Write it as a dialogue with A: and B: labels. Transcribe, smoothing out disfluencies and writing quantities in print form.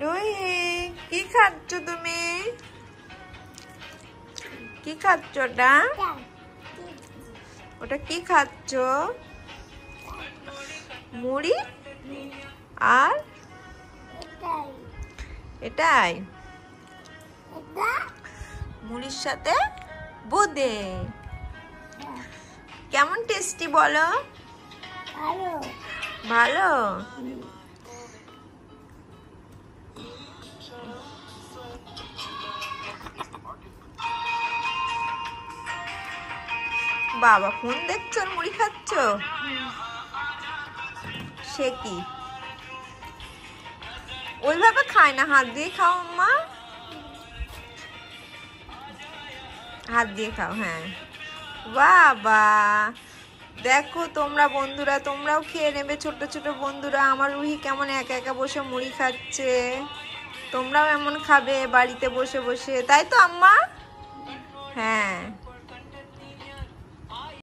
A: রুহি কি খাচ্ছ তুমি? কি খাচ্ছ ওটা? ওটা কি খাচ্ছ? মুড়ি আর এটাই মুড়ির সাথে বোঁদে। কেমন টেস্টি বলো? ভালো। বাবা ফোন দেখছো আর মুড়ি খাচ্ছ? সে কি ওইভাবে খায় না, হাত দিয়ে খাও মা, হাত দিয়ে খাও। হ্যাঁ বাবা দেখো তোমরা বন্ধুরা, তোমরাও খেয়ে নেবে, ছোট ছোট বন্ধুরা। আমার রুহি কেমন একা একা বসে মুড়ি খাচ্ছে, তোমরাও এমন খাবে বাড়িতে বসে বসে, তাই তো আম্মা? হ্যাঁ।